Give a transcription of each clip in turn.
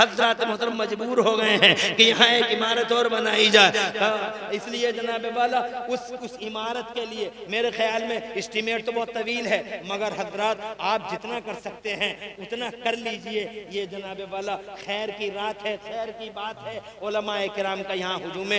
हज़रात मोहतरम मजबूर हो गए हैं कि यहाँ एक इमारत और बनाई जाए। इसलिए जनाब वाला उस इमारत के लिए मेरे ख्याल में एस्टीमेट तो बहुत तवील है, मगर हजरात आप जितना कर सकते हैं उतना कर लीजिए। ये जनाब वाला खैर की रात है, खैर की बात है। उलमाए किराम का यहाँ हुजूम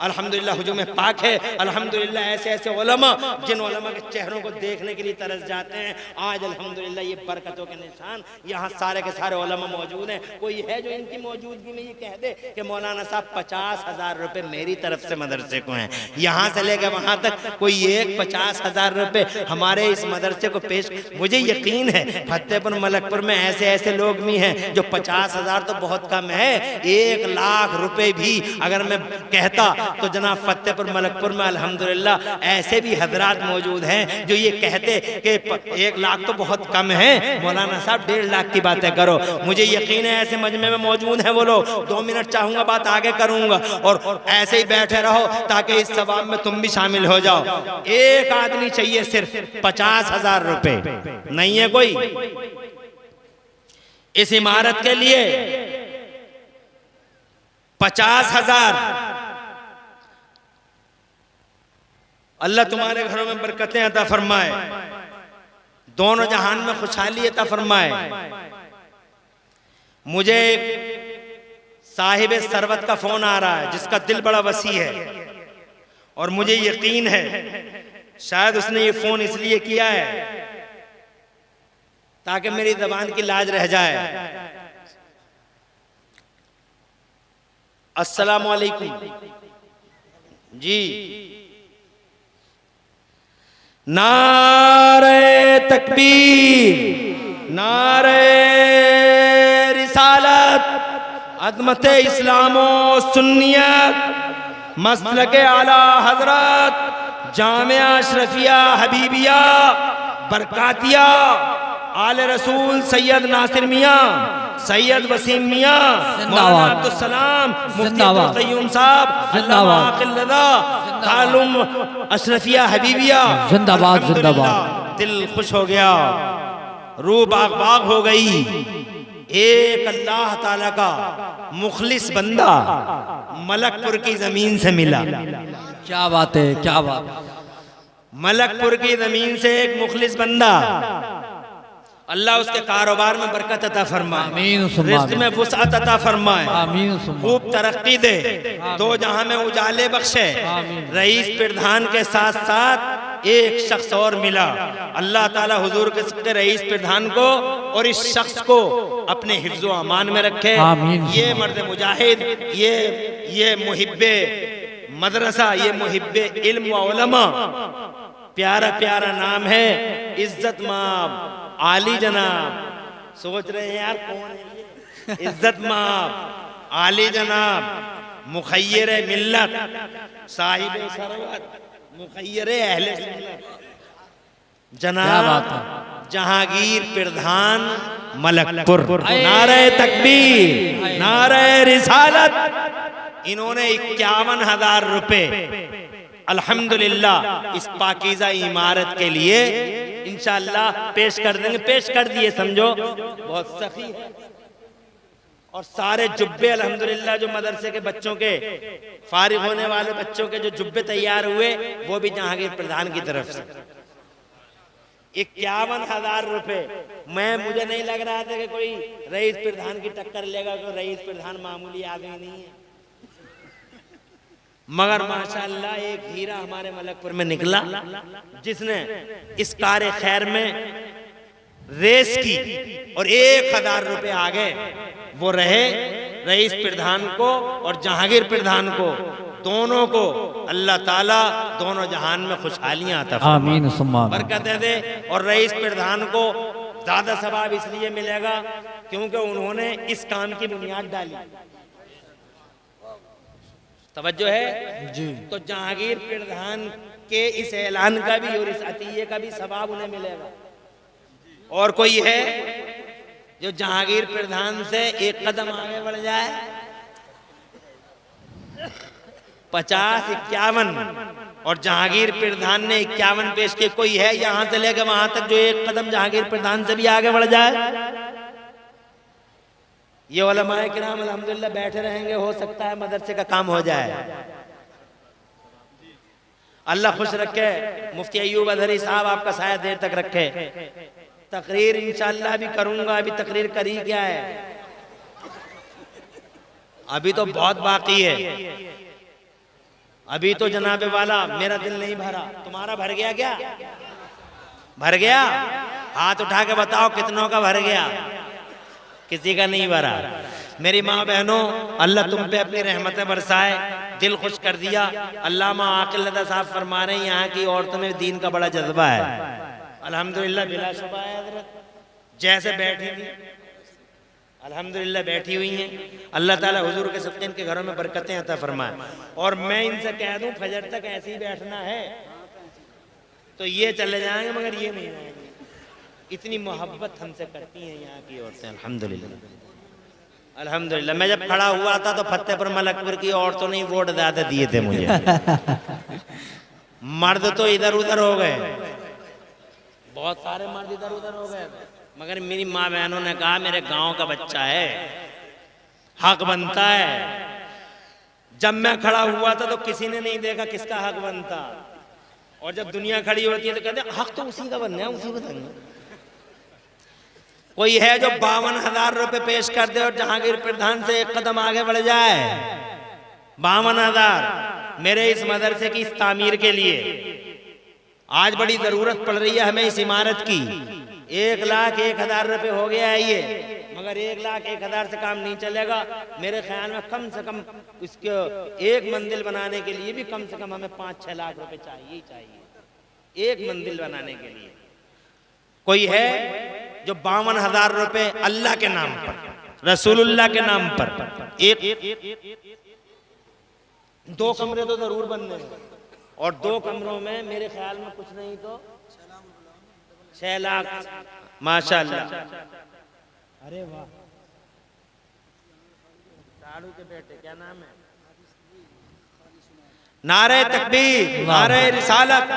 अल्हम्दुलिल्लाह हुजूम पाक है। अल्हम्दुलिल्लाह ऐसे ऐसे उलमा जिन उलमा के चेहरों को देखने के लिए तरस जाते हैं। आज अल्हम्दुलिल्लाह ये बरकतों के निशान यहाँ सारे के सारे उलमा मौजूद हैं। कोई है जो इनकी मौजूदगी में ये कह दे कि मौलाना साहब 50,000 रुपए मेरी तरफ से मदरसे को हैं, यहाँ से लेकर वहां तक कोई एक 50,000 रुपए हमारे इस मदरसे को पेश। मुझे यकीन है फतेहपुर मलकपुर में ऐसे ऐसे लोग भी हैं जो 50,000 तो बहुत कम है, 1 लाख रुपए भी अगर मैं कहता तो जनाब फतेहपुर मलकपुर में अल्हम्दुलिल्लाह ऐसे भी हजरात मौजूद हैं जो ये कहते कि 1 लाख तो बहुत कम है, मौलाना साहब 1.5 लाख की बातें करो। मुझे यकीन है ऐसे मजमे में मौजूद हैं वो लोग। 2 मिनट चाहूंगा बात आगे करूंगा और ऐसे ही बैठे रहो ताकि इस सवाब में तुम भी शामिल हो जाओ। एक आदमी चाहिए सिर्फ 50,000 रुपए, नहीं है कोई इस इमारत के लिए 50,000। अल्लाह तुम्हारे घरों में बरकतें अता फरमाए, दोनों जहान में खुशहाली अता फरमाए। मुझे साहिब सरवत का फोन आ रहा है जिसका दिल बड़ा वसी है और मुझे यकीन है शायद उसने ये फोन इसलिए किया है ताकि मेरी ज़बान की लाज रह जाए। अस्सलाम वालेकुम जी। नारे तकबीर, नारे रिसालत, अज़मत इस्लामो सुन्नियत, मसलके आला हजरत, जामिया अशरफिया हबीबिया बरकातिया, आले रसूल सैयद नासिर मियाँ, सैयद वसीम मियाँ, मौलाना अब्दुल सलाम, मुफ्ती अब्दुल क़य्यूम साहब, अल्लामा आक़िल रज़ा, तालुम अशरफिया हबीबिया, जिंदाबाद जिंदाबाद। दिल खुश हो गया, रूह बाग बाग हो गई। एक अल्लाह ताला का मुखलिस बंदा मलकपुर की जमीन से मिला। क्या बात है, क्या बात। मलकपुर की जमीन से एक मुखलिस बंदा, अल्लाह उसके कारोबार में बरकत अता फरमाए, रिज़्क़ में वुसअत अता फरमाए, खूब तरक्की दे, दो जहां में उजाले बख्शे। रईस प्रधान के साथ साथ एक शख्स और मिला। अल्लाह ताला हुजूर के रईस प्रधान को और इस शख्स को अपने हिफ्ज़ व अमान में रखे। ये मर्द मुजाहिद, ये मुहिब्बे मदरसा, ये मुहिब्बे इल्म व उलमा, प्यारा प्यारा नाम है इज्जत माब आली जनाब। सोच रहे हैं यार कौन है? इज्जत माब आली जनाब, मुखय्यर मिल्लत, साहिब सरवत, मुखय्यर अहले सुन्नत, जनाब जहांगीर प्रधान मलकपुर। नारे तकबीर, नारे रिसालत। इन्होंने 51,000 रुपए अल्हम्दुलिल्लाह इस पाकीज़ा इमारत के लिए इंशाअल्लाह पेश कर देंगे। पेश कर दिए समझो, बहुत सखी है। और सारे जुब्बे अल्हम्दुलिल्लाह जो मदरसे के बच्चों के फारिग होने वाले बच्चों के जो जुब्बे तैयार हुए वो भी जहांगीर प्रधान की तरफ से 51,000 रुपए। मुझे नहीं लग रहा था कि कोई रईस प्रधान की टक्कर लेगा, कोई रईस प्रधान मामूली आदमी नहीं है, मगर माशाअल्लाह एक हीरा हमारे मलकपुर में निकला जिसने इस कार्य खैर में रेस की और 1,000 रुपए आगे वो रहे रईस प्रधान को और जहांगीर प्रधान को, दोनों को अल्लाह ताला दोनों जहान में खुशहालियां अता आमीन सुम्मा बरकतें दे। और रईस प्रधान को ज्यादा सवाब इसलिए मिलेगा क्योंकि उन्होंने इस काम की बुनियाद डाली। तवज्जो है जी। तो जहांगीर प्रधान के इस ऐलान का भी और इस अतीये का भी सवाब उन्हें मिलेगा। और कोई है जो जहांगीर प्रधान से एक कदम आगे बढ़ जाए? 50, 51 और जहांगीर प्रधान ने 51 पेश किए। कोई है यहां से लेकर वहां तक जो एक कदम जहांगीर प्रधान से भी आगे बढ़ जाए? ये उलमाए किराम अल्हम्दुलिल्लाह बैठे रहेंगे, हो सकता है मदरसे का काम हो जाए। अल्लाह खुश रखे। मुफ्ती अय्यूब अजहरी साहब आपका साया देर तक रखे। तकरीर इंशाअल्लाह भी करूंगा। अभी तकरीर करी क्या है, अभी तो बहुत बाकी है। अभी तो जनाबे वाला मेरा दिल नहीं भरा, तुम्हारा भर गया क्या? भर गया? हाथ उठा के बताओ कितनों का भर गया? किसी का नहीं भरा। मेरी माँ बहनों, अल्लाह तुम पे अपनी रहमतें बरसाए, दिल खुश कर दिया। अल्लामा आकिल लदा साहब फरमा रहे हैं यहाँ की औरतों में दीन का बड़ा जज्बा है। अल्हम्दुलिल्लाह बिलाशुबा है हज़रत, जैसे बैठी थी अल्हम्दुलिल्लाह बैठी हुई हैं। अल्लाह ताला हुजूर के सदक़े इनके घरों में बरकतें अता फरमाए। और मैं इनसे कह दूं फजर तक ऐसे ही बैठना है तो ये चले जाएंगे, मगर ये नहीं आएंगे। इतनी मोहब्बत हमसे करती हैं यहाँ की औरतें अल्हम्दुलिल्लाह। अल्हम्दुलिल्लाह मैं जब खड़ा हुआ था तो फतेहपुर मलकपुर की औरतों ने वोट ज्यादा दिए थे मुझे। मर्द तो इधर उधर हो गए, बहुत सारे मर्द इधर उधर हो गए, मगर मेरी माँ बहनों ने कहा मेरे गांव का बच्चा है, हक बनता है। जब मैं खड़ा हुआ था तो किसी ने नहीं देखा किसका हक बनता, और जब दुनिया खड़ी होती है तो कहते हैं हक तो उसी का बनना है, उसी को देंगे। कोई है जो 52,000 रुपए पेश कर दे और जहांगीर प्रधान से एक कदम आगे बढ़ जाए? 52,000 मेरे इस मदरसे की इस तामीर के लिए। आज बड़ी जरूरत पड़ रही है हमें इस इमारत की। 1,01,000 रुपए हो गया है ये, मगर 1,01,000 से काम नहीं चलेगा। मेरे ख्याल में कम से कम इसके एक मंजिल बनाने के लिए भी कम से कम हमें 5-6 लाख रुपए चाहिए ही चाहिए, एक मंजिल बनाने के लिए। कोई है जो 52,000 रुपए अल्लाह के नाम पर, रसूलुल्लाह के नाम पर, एक 2 कमरे तो जरूर बनने हैं, और 2 कमरों में मेरे ख्याल में कुछ नहीं तो 6 लाख माशाअल्लाह। अरे वाह, साड़ू के बेटे क्या नाम है? नारे तकबीर, नारे रिसालत।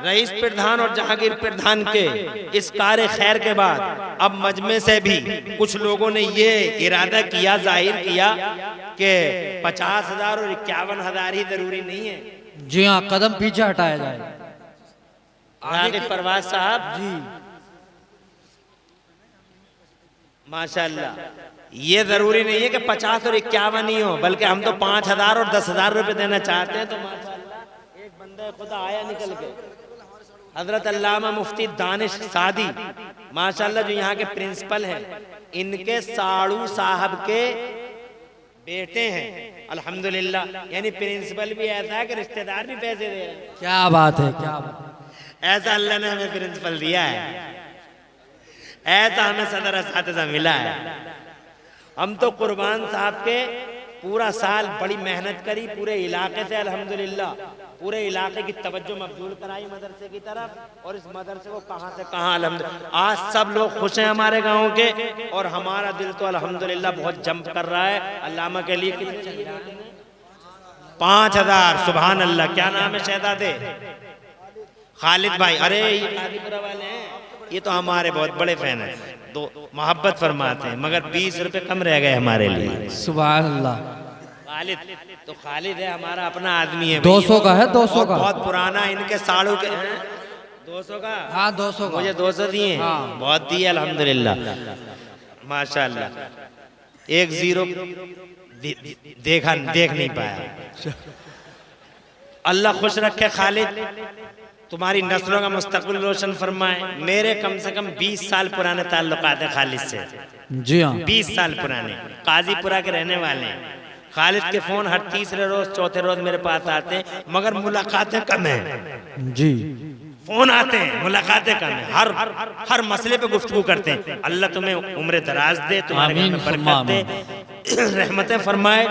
रईस प्रधान और जहांगीर प्रधान के इस कार्य खैर के बाद अब मजमे से भी कुछ लोगों ने ये इरादा किया, जाहिर किया कि 50,000 और 51,000 ही जरूरी नहीं है। जी हाँ, कदम पीछे हटाया जाए। आगे परवाज साहब जी माशाअल्लाह, ये जरूरी नहीं है कि 50 और 51 ही हो, बल्कि हम तो 5,000 और 10,000 रुपए देना चाहते हैं। तो माशाअल्लाह एक बंदा खुदा आया निकल के, हजरत अल्लामा मुफ्ती दानिश सादी माशाअल्लाह, जो यहाँ के प्रिंसिपल हैं, इनके साड़ू साहब के बेटे हैं अल्हम्दुलिल्लाह। यानी प्रिंसिपल भी ऐसा है कि रिश्तेदार भी पैसे दे रहे हैं। क्या बात है, क्या बात है। ऐसा अल्लाह ने हमें प्रिंसिपल दिया है, ऐसा हमें सदर असातिज़ा मिला है। हम तो कुर्बान साहब के पूरा साल बड़ी मेहनत करी, पूरे इलाके से अल्हम्दुलिल्लाह पूरे इलाके की तवज्जो मबजूल कराई मदरसे की तरफ, और इस मदरसे को कहां से कहां अल्हम्दुलिल्लाह आज सब लोग खुश हैं हमारे गांव के, और हमारा दिल तो अल्हम्दुलिल्लाह बहुत जंप कर रहा है। अल्लामा के लिए कितने 5,000 सुभान अल्लाह। क्या नाम है शहजादे? खालिद भाई। अरे ये कादीपुरा वाले हैं, ये तो हमारे बहुत बड़े फैन हैं, तो मोहब्बत फरमाते हैं, मगर 20 रुपए कम रह गए हमारे लिए। सुभान अल्लाह। खालिद तो खालिद है, हमारा अपना आदमी है। 200 का है, 200 का। बहुत पुराना, इनके साड़ू के 200 का। हाँ 200 का। मुझे 200 दिए, हाँ। बहुत दिए अल्हम्दुलिल्लाह माशाअल्लाह। 1-0 देख नहीं पाया। अल्लाह खुश रखे खालिद, तुम्हारी नस्लों का मुस्तकबिल रोशन फरमाए। मेरे कम से कम 20 साल पुराने ताल्लुकात है खालिद से। जी हाँ, 20 साल पुराने, काजीपुरा के रहने वाले हैं। खालिद के फोन हर तीसरे रोज चौथे रोज मेरे पास आते हैं, मगर मुलाकातें कम है जी। फोन आते हैं, मुलाकातें कम है। हर मसले पे गुफ्तगू करते हैं। अल्लाह तुम्हें उम्र दराज दे, तुम्हारे घर में बरकत दे, रहमतें फरमाए,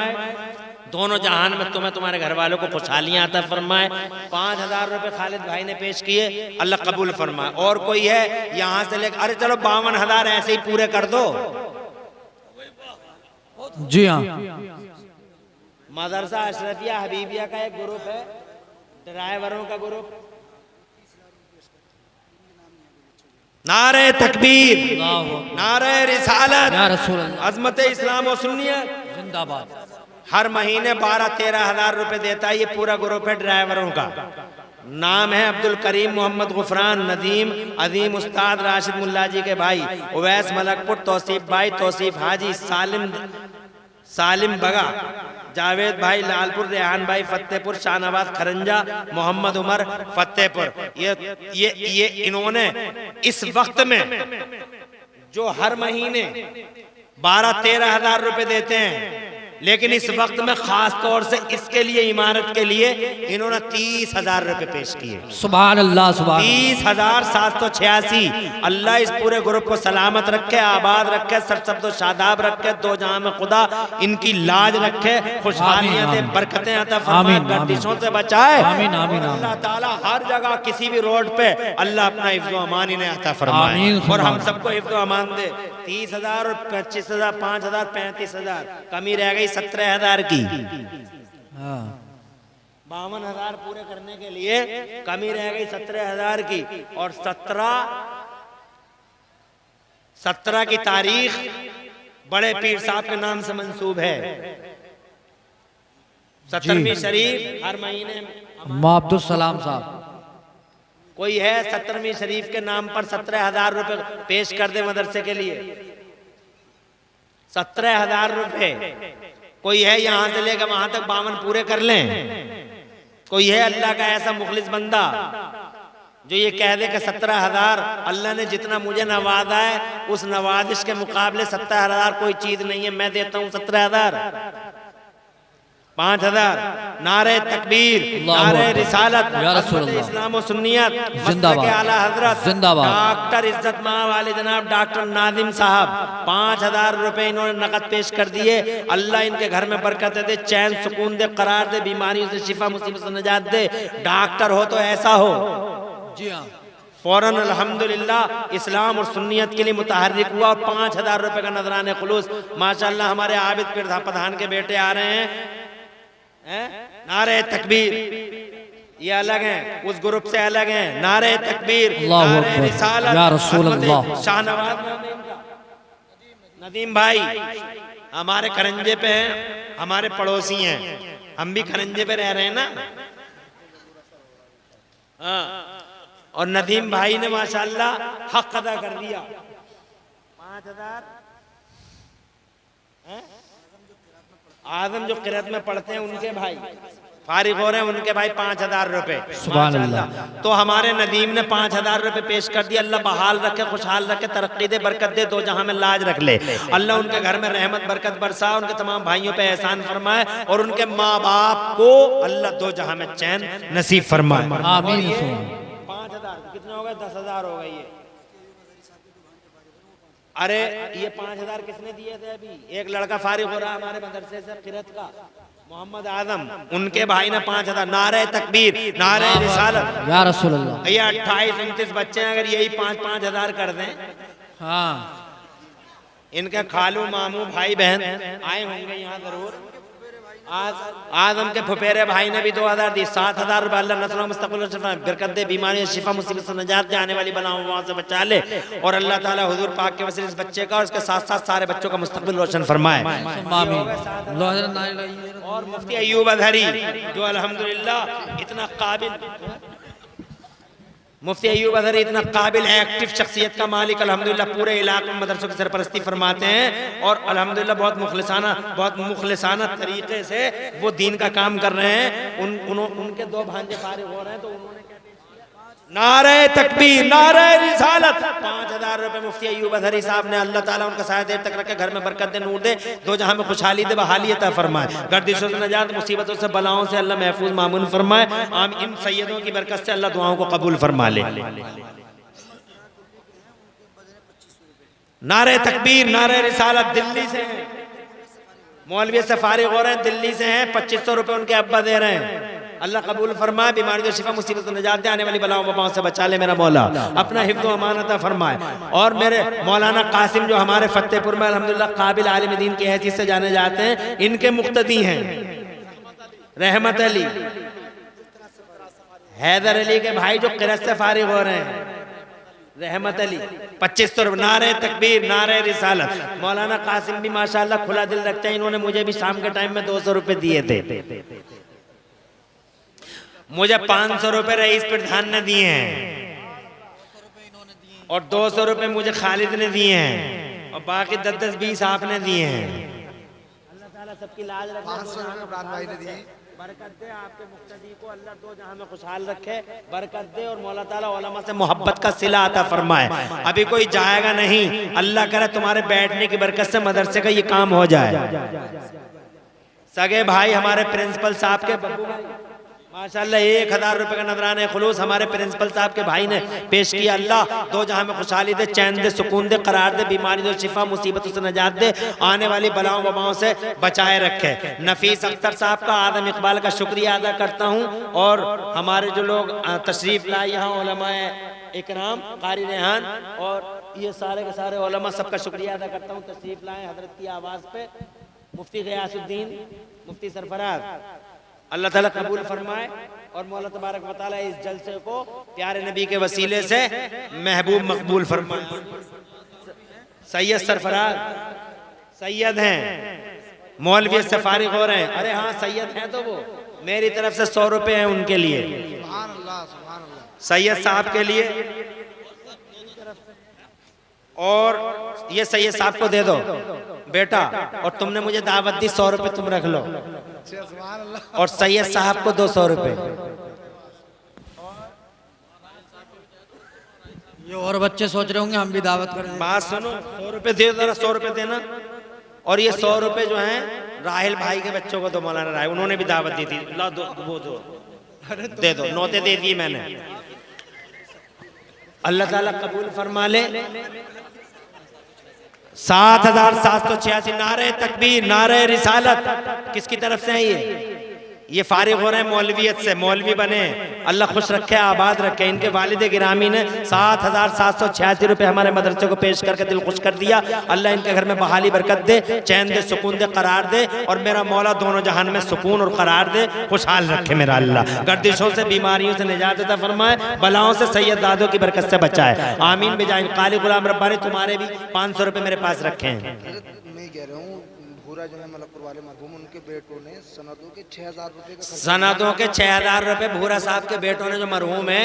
दोनों जहान में तुम्हें तुम्हारे घर वालों को खुशहालियां अता फरमाए। 5,000 रुपए खालिद भाई ने पेश किए, अल्लाह कबूल फरमाए। और कोई है यहाँ से लेकर, अरे चलो 52,000 ऐसे ही पूरे कर दो। जी हाँ, मदरसा अशरफिया हबीबिया का एक ग्रुप है, ड्राइवरों का ग्रुप। नारे तकबीर, अल्लाहु अकबर। नारे रिसालत, या रसूल अल्लाह। अजमत इस्लाम और सुन्नियत। जिंदाबाद। हर महीने 12-13 हज़ार रुपए देता है ये पूरा ग्रुप है ड्राइवरों का। नाम है अब्दुल करीम मोहम्मद गुफरान नदीम अजीम उस्ताद राशिद मुल्ला जी के भाई, उवैस मलकपुर, तौसीफ भाई, तौसीफ हाजी, सालिम बगा, जावेद भाई लालपुर, रेहान भाई फतेहपुर, शाहनवाज खरंजा, मोहम्मद उमर फतेहपुर। ये इन्होंने इस वक्त में जो हर महीने 12-13 हज़ार रुपए देते हैं, लेकिन इस वक्त में खास तौर से इसके लिए इमारत के लिए इन्होंने 30 हज़ार रुपए पेश किए। सुभान अल्लाह, सुभान 30,786। अल्लाह इस पूरे ग्रुप को सलामत रखे, आबाद रखे, सरसब्द शादाब रखे, दो जहां में खुदा इनकी लाज रखे, खुशहालियां दे, बरकतें अता फरमाए, गर्दिशों से बचाए। आमीन आमीन। अल्लाह ताला हर जगह किसी भी रोड पे अल्लाह अपना हिफ्ज़ व अमान इन्हें अता फरमाए और हम सबको हिफ्ज़ व अमान दे। 30,000 और 25,000, 5,000, 35,000, कमी रह गई 17,000 की। 52,000 पूरे करने के लिए कमी रह गई 17,000 की। और 17 की तारीख बड़े पीर साहब के नाम से मंसूब है। 17वीं शरीफ हर महीने अब्दुल सलाम साहब कोई है 17वीं शरीफ के नाम पर 17,000 रुपए पेश कर दे मदरसे के लिए। 17,000 रुपए कोई है यहां से लेकर वहां तक 52 पूरे कर लें। कोई है अल्लाह का ऐसा मुखलिस बंदा जो ये कह दे कि 17,000 अल्लाह ने जितना मुझे नवाजा है उस नवाजिश के मुकाबले 17,000 कोई चीज नहीं है, मैं देता हूं 17,000। 5,000। नारे तकबीर, नारे रिसालत, इस्लाम और सुन्नियत, जिंदाबाद, आला हजरत जिंदाबाद। डॉक्टर इज्जत मां वाले जनाब डॉक्टर नादिम साहब 5,000 रुपए इन्होंने नकद पेश कर दिए। अल्लाह इनके घर में बरकत दे, चैन सुकून दे, करार दे, बीमारियों से शिफा, मुसीबत से निजात दे। डॉक्टर हो तो ऐसा हो। जी हाँ। फौरन अल्हम्दुलिल्लाह इस्लाम और सुन्नियत के लिए मुतहर्रिक हुआ और 5,000 रुपए का नजराने खुलूस। माशाअल्लाह हमारे आबिद प्रधान के बेटे आ रहे हैं। नारे तकबीर, ये अलग हैं, उस ग्रुप से अलग हैं। नारे तकबीर, नारे रिसालत, या रसूल अल्लाह। शाहनवाज नदीम भाई हमारे खरंजे पे हैं, हमारे पड़ोसी हैं, हम भी खरंजे पे रह रहे हैं ना। और नदीम भाई ने माशाअल्लाह हक अदा कर दिया। 5,000 आदम जो किरत में पढ़ते हैं उनके भाई फारिग हो रहे हैं, उनके भाई 5,000 रुपए। सुभान अल्लाह। तो हमारे नदीम ने 5,000 रुपए पेश कर दिया। अल्लाह बहाल रखे, खुशहाल रखे, तरक्की दे, बरकत दे, दो जहां में लाज रख ले। अल्लाह उनके घर में रहमत बरकत बरसा, उनके तमाम भाइयों पे एहसान फरमाए और उनके माँ बाप को अल्लाह दो जहां में चैन नसीब फरमाए। आमीन। 5,000 कितने हो गए? 10,000 हो गए। ये अरे ये 5,000 किसने दिए थे? अभी एक लड़का फारिग हो रहा हमारे मदरसे से किरत का, मोहम्मद आदम, उनके भाई ने 5,000। नारे तकबीर, नारे रिसालत, या रसूल अल्लाह। ये 28-29 बच्चे हैं, अगर यही 5-5 हज़ार कर दें। हाँ। इनके खालू मामू भाई बहन आए होंगे यहाँ जरूर। आदम के फुफेरे भाई ने भी 2,000 दी। 7,000 रुपए। अल्लाह नस्ल मुस्तक़बिल बरकत दे, बीमारी शिफा मुसीबत से निजात दे, आने वाली बलाओं वहां से बचा ले और अल्लाह ताला हुजूर पाक के वसीले इस बच्चे का और उसके साथ साथ सारे बच्चों का मुस्तक़बिल रोशन फरमाए। और मुफ्ती अय्यूब अजहरी जो अल्हम्दुलिल्लाह इतना काबिल, मुफ्ती अय्यूब अजहरी इतना काबिल एक्टिव शख्सियत का मालिक अल्हम्दुलिल्लाह पूरे इलाके में मदरसों की सरपरस्ती फरमाते हैं और अल्हम्दुलिल्लाह बहुत मुखलिसाना तरीके से वो दीन का काम कर रहे हैं। उनके 2 भांजे फारिग हो रहे हैं तो उन्होंने नारे तकबीर, नारे रिसालत, 5,000 रुपए मुफ्ती अय्यूब अजहरी साहब ने। अल्लाह ताला उनका साया देर तक रखे, घर में बरकत दे, नूर दे, दो जहां में खुशहाली दे, बहाली अता फरमाए, गर्दिशों से निजात, मुसीबतों से, बलाओं से अल्लाह महफूज मामून फरमाए। आम इन सैयदों की बरकत से अल्लाह दुआओं को कबूल फरमा ले। नारे तकबीर, नारे रिसालत। दिल्ली से हैं, मौलवी से फारिग हो रहे हैं, दिल्ली से हैं, 2,500 रुपए उनके अब्बा दे रहे हैं। अल्लाह कबूल फरमाए, बीमारी से शिफा, मुसीबत से निजात दे, आने वाली बलाओं वबाओं से बचा ले मेरा मौला, अपना हिफ्ज़ व अमानत फरमाए। और मेरे मौलाना कासिम जो हमारे फतेहपुर में अल्हम्दुलिल्लाह काबिल आलिम दीन की हैसियत से जाने जाते हैं, इनके मुक्तदी हैं रहमत अली, हैदर अली के भाई जो किरत से फारिग हो रहे हैं। रहमत अली 2500 रुपये। नारे तकबीर, नारे रिसालत। मौलाना कासिम भी माशाल्लाह खुला दिल रखते हैं, इन्होंने मुझे भी शाम के टाइम में 200 रुपये दिए थे। मुझे 500 रुपये रईस प्रधान ने दिए हैं और 200 रुपये मुझे खालिद ने दिए हैं और बाकी 10-20 आपने दिए हैं। अल्लाह ताला सबकी लाज रखे, 500 रुपये इमरान भाई ने दिए। बरकत दे आपके मुक्तदी को, अल्लाह दो जहां में खुशहाल रखे, बरकत दे और मौला ताला उलमा से मोहब्बत का सिला अता फरमाए। अभी कोई जाएगा नहीं, अल्लाह करे तुम्हारे बैठने की बरकत से मदरसे का ये काम हो जाए। सगे भाई हमारे प्रिंसिपल साहब के बब्बू भाई माशाल्लाह 1000 रुपए का नजराने खुलूस हमारे प्रिंसिपल साहब के भाई ने पेश किया। अल्लाह दो जहां में खुशहाली दे, चैन दे, सुकून दे, करार दे, बीमारी दे, शिफा, मुसीबतों से नजात दे, आने वाली बलाओं वबाओं से बचाए रखे। नफीस अख्तर साहब का, आदम इकबाल का शुक्रिया अदा करता हूँ और हमारे जो लोग तशरीफ लाए यहाँ उलमाए इकराम, कारी रेहान और ये सारे के सारे उलमा, सबका शुक्रिया अदा करता हूँ तशरीफ लाए हजरत की आवाज़ पे। मुफ्ती गयासुद्दीन, मुफ्ती सरफराज, अल्लाह ताला कबूल फरमाए और मौला तबारक व तआला इस जलसे को प्यारे नबी के वसीले से महबूब मकबूल फरमाए। सैयद सरफराज सैयद हैं, मौलवी से फारिग हो रहे हैं। अरे हाँ सैयद हैं तो वो मेरी तरफ से 100 रुपये हैं उनके लिए, सुभान अल्लाह, सुभान अल्लाह। सैयद साहब के लिए, और ये सैयद साहब को दे दो बेटा, और तुमने मुझे दावत दी 100 रुपये तुम रख लो, सुभान अल्लाह। और सैयद साहब को 200 रुपये। ये और बच्चे सोच रहे होंगे हम भी दावत करें। बात सुनो, 100 रुपये दे दो, 100 रुपये देना। और ये 100 रुपये जो हैं राहिल भाई के बच्चों को दो, मौलाना राहिल, उन्होंने भी दावत दी थी। ला दो, वो दो, दे दो, नौते दे दिए मैंने। अल्लाह ताला कबूल फरमा ले। 7786 नारे तकबीर, नारे रिसालत। किसकी तरफ से है ये फारिग हो रहे हैं मौलवियत से, मौलवी बने, अल्लाह खुश रखे, आबाद रखे। इनके वालिद गिरामी ने 7786 रुपये हमारे मदरसे को पेश करके दिल खुश कर दिया। अल्लाह इनके घर में बहाली बरकत दे, चैन दे, सुकून दे, करार दे, और मेरा मौला दोनों जहान में सुकून और करार दे, खुशहाल रखे मेरा अल्लाह। गर्दिशों से, बीमारियों से निजात अता फरमाए, बलाओं से सैयद दादों की बरकत से बचाए, आमीन बिजाइन। काली गुलाम रब्बानी तुम्हारे भी 500 रुपये मेरे पास रखे हैं। मैं कह रहा हूँ भूरा जो है मलकपुर वाले मरहूम, उनके बेटों ने सनदों के 6000 रुपये का सनदों के 6000 रुपये भूरा साहब के बेटों ने जो मरहूम है,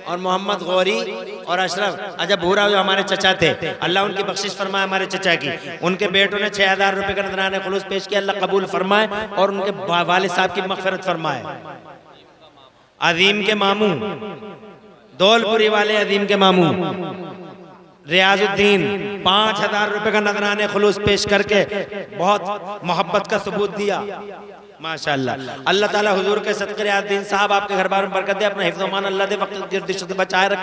और मोहम्मद गौरी और अशरफ, अच्छा भूरा जो हमारे चचा थे, अल्लाह उनकी बख्शिश फरमाए हमारे चचा की, उनके बेटों ने 6000 रुपये का नजराने खुलूस पेश किया। अल्लाह कबूल फरमाए और उनके वालिद साहब की मगफिरत फरमाए। अजीम के मामू, दौलपुरी वाले अजीम के मामू रियाजुद्दीन 5000 रुपये का नजराने खुलूस पेश करके बहुत मोहब्बत का सबूत दिया माशाअल्लाह। अल्लाह ताला हुजूर के सदक़े रियाजुद्दीन साहब आपके घर बार में बरकत दे, अपना हिफ्ज़-ओ-मान अल्लाह दे, वक्त गिर्दिश से बचाए रखे।